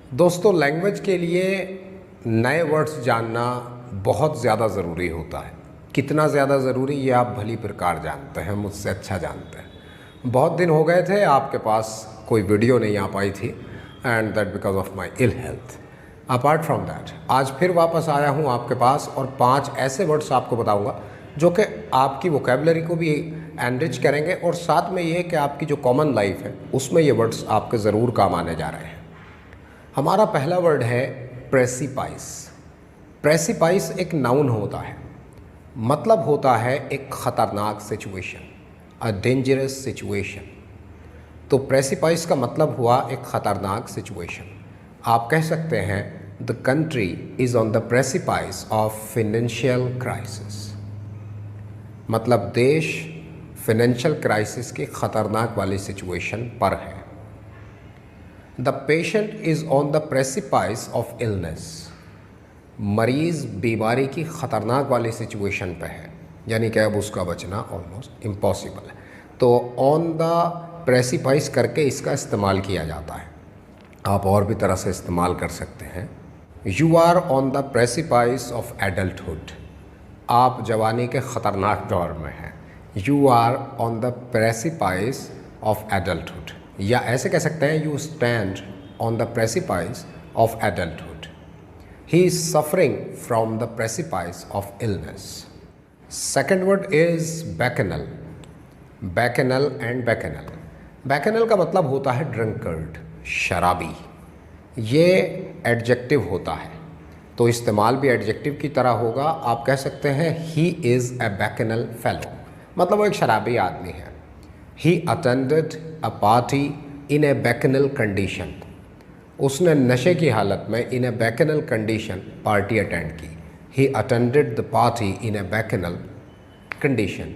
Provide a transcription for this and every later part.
दोस्तों, लैंग्वेज के लिए नए वर्ड्स जानना बहुत ज़्यादा ज़रूरी होता है। कितना ज़्यादा ज़रूरी ये आप भली प्रकार जानते हैं, मुझसे अच्छा जानते हैं। बहुत दिन हो गए थे आपके पास कोई वीडियो नहीं आ पाई थी, and that because of my ill health. Apart from that आज फिर वापस आया हूँ आपके पास और 5 ऐसे वर्ड्स आपको बताऊँगा जो कि आपकी वोकेबलरी को भी एनरिच करेंगे और साथ में ये कि आपकी जो कॉमन लाइफ है उसमें ये वर्ड्स आपके ज़रूर काम आने जा रहे हैं। हमारा पहला वर्ड है प्रेसिपाइस। प्रेसिपाइस एक नाउन होता है, मतलब होता है एक ख़तरनाक सिचुएशन, अ डेंजरस सिचुएशन। तो प्रेसिपाइस का मतलब हुआ एक ख़तरनाक सिचुएशन। आप कह सकते हैं the country is on the precipice of financial crisis, मतलब देश फिनेंशियल क्राइसिस की ख़तरनाक वाली सिचुएशन पर है। The patient is on the precipice of illness, मरीज़ बीमारी की ख़तरनाक वाली सिचुएशन पे है, यानी कि अब उसका बचना ऑलमोस्ट इम्पॉसिबल है। तो ऑन द प्रेसिपाइस करके इसका इस्तेमाल किया जाता है। आप और भी तरह से इस्तेमाल कर सकते हैं। You are on the precipice of adulthood, आप जवानी के ख़तरनाक दौर में हैं। You are on the precipice of adulthood, या ऐसे कह सकते हैं you stand on the precipice of adulthood. He is suffering from the precipice of illness. Second word is bacchanal. Bacchanal and bacchanal. Bacchanal का मतलब होता है ड्रंकर्ड, शराबी। ये एडजेक्टिव होता है, तो इस्तेमाल भी एडजेक्टिव की तरह होगा। आप कह सकते हैं ही इज़ ए बैकेनल फेलो, मतलब वो एक शराबी आदमी है। He attended a party in a bacchanal condition, उसने नशे की हालत में in a bacchanal condition party attend की। He attended the party in a bacchanal condition.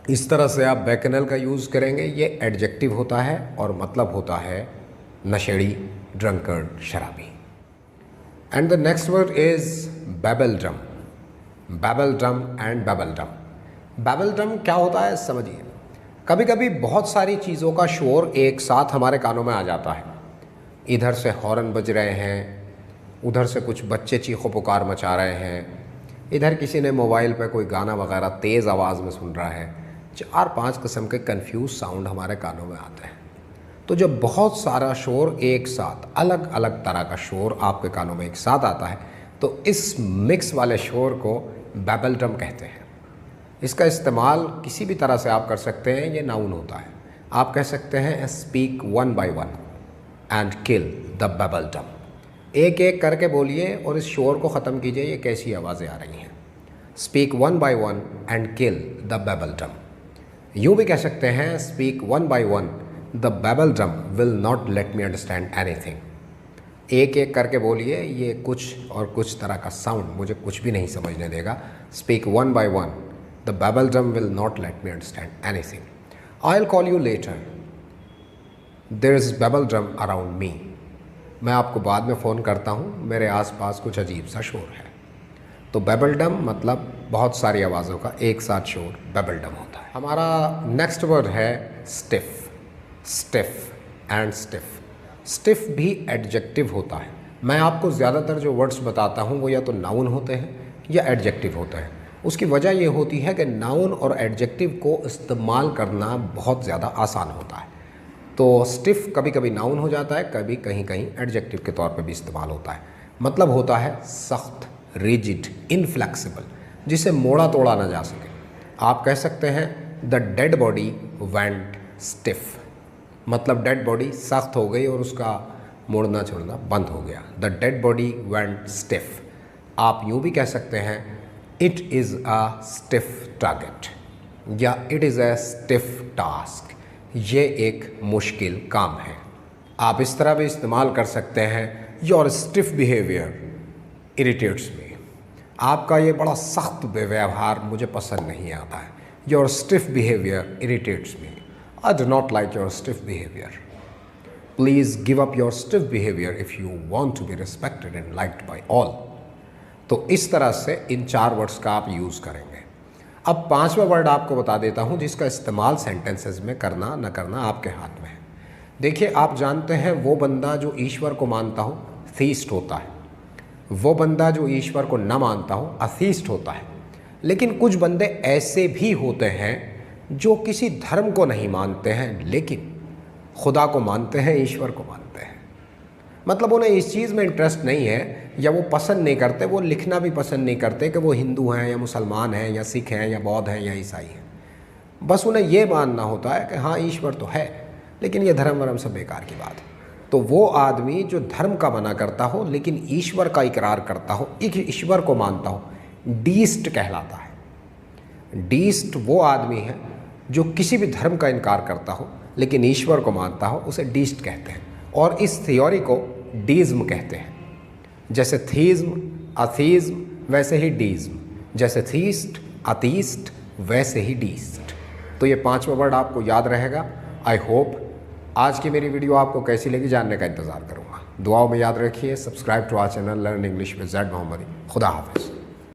इस तरह से आप बैकेनल का यूज़ करेंगे। ये एडजेक्टिव होता है और मतलब होता है नशेड़ी, ड्रंकर्ड, शराबी। And the next word is babeldom. Babeldom and babeldom. Babeldom क्या होता है समझिए। कभी कभी बहुत सारी चीज़ों का शोर एक साथ हमारे कानों में आ जाता है। इधर से हॉर्न बज रहे हैं, उधर से कुछ बच्चे चीखो पुकार मचा रहे हैं, इधर किसी ने मोबाइल पे कोई गाना वगैरह तेज़ आवाज़ में सुन रहा है। 4-5 किस्म के कंफ्यूज साउंड हमारे कानों में आते हैं। तो जब बहुत सारा शोर एक साथ, अलग अलग तरह का शोर आपके कानों में एक साथ आता है, तो इस मिक्स वाले शोर को बैबलड्रम कहते हैं। इसका इस्तेमाल किसी भी तरह से आप कर सकते हैं। ये नाउन होता है। आप कह सकते हैं speak one by one and kill the babeldom. एक एक करके बोलिए और इस शोर को ख़त्म कीजिए। ये कैसी आवाज़ें आ रही हैं। Speak one by one and kill the babeldom. यूँ भी कह सकते हैं speak one by one, the babeldom will not let me understand anything. एक एक करके बोलिए, ये कुछ और कुछ तरह का साउंड मुझे कुछ भी नहीं समझने देगा। Speak one by one, the babeldom will not let me understand anything. I will call you later, there is babeldom around me. मैं आपको बाद में फ़ोन करता हूँ, मेरे आसपास कुछ अजीब सा शोर है। तो बैबलड्रम मतलब बहुत सारी आवाज़ों का एक साथ शोर बैबलड्रम होता है। हमारा नेक्स्ट वर्ड है stiff. Stiff and stiff. Stiff भी एडजेक्टिव होता है। मैं आपको ज़्यादातर जो वर्ड्स बताता हूँ वो या तो नाउन होते हैं या एडजेक्टिव होते हैं। उसकी वजह ये होती है कि नाउन और एडजेक्टिव को इस्तेमाल करना बहुत ज़्यादा आसान होता है। तो स्टिफ कभी कभी नाउन हो जाता है, कभी कहीं कहीं एडजेक्टिव के तौर पे भी इस्तेमाल होता है। मतलब होता है सख्त, रिजिड, इनफ्लेक्सिबल, जिसे मोड़ा तोड़ा ना जा सके। आप कह सकते हैं the dead body went stiff, मतलब डेड बॉडी सख्त हो गई और उसका मुड़ना छोड़ना बंद हो गया। The dead body went stiff. आप यूँ भी कह सकते हैं it is a stiff target, या it is a stiff task, ये एक मुश्किल काम है। आप इस तरह भी इस्तेमाल कर सकते हैं योर स्टिफ बिहेवियर इरिटेट्स मी, आपका ये बड़ा सख्त व्यवहार मुझे पसंद नहीं आता है। Your stiff behaviour irritates me, I do not like your stiff behavior. Please give up your stiff behavior if you want to be respected and liked by all. तो इस तरह से इन 4 वर्ड्स का आप यूज़ करेंगे। अब 5वां वर्ड आपको बता देता हूँ जिसका इस्तेमाल सेंटेंसेस में करना न करना आपके हाथ में है। देखिए, आप जानते हैं वो बंदा जो ईश्वर को मानता हो थीस्ट होता है, वो बंदा जो ईश्वर को न मानता हो अथीस्ट होता है। लेकिन कुछ बंदे ऐसे भी होते हैं जो किसी धर्म को नहीं मानते हैं लेकिन खुदा को मानते हैं, ईश्वर को मानते हैं। मतलब उन्हें इस चीज़ में इंटरेस्ट नहीं है या वो पसंद नहीं करते, वो लिखना भी पसंद नहीं करते कि वो हिंदू हैं या मुसलमान हैं या सिख हैं या बौद्ध हैं या ईसाई हैं। बस उन्हें ये मानना होता है कि हाँ ईश्वर तो है, लेकिन ये धर्म वरम सब बेकार की बात है। तो वो आदमी जो धर्म का मना करता हो लेकिन ईश्वर का इकरार करता हो, एक ईश्वर को मानता हो, डीस्ट कहलाता है। डीस्ट वो आदमी है जो किसी भी धर्म का इनकार करता हो लेकिन ईश्वर को मानता हो, उसे डीस्ट कहते हैं। और इस थियोरी को डीज़्म कहते हैं। जैसे थीज़्म, अथीज़्म, वैसे ही डीज़्म। जैसे थीस्ट, अतीस्ट, वैसे ही डीस्ट। तो ये 5वां वर्ड आपको याद रहेगा। आई होप आज की मेरी वीडियो आपको कैसी लगी जानने का इंतज़ार करूँगा। दुआओं में याद रखिए। Subscribe to our channel learn English with Zaid Mohammadi. खुदा हाफ़िज़।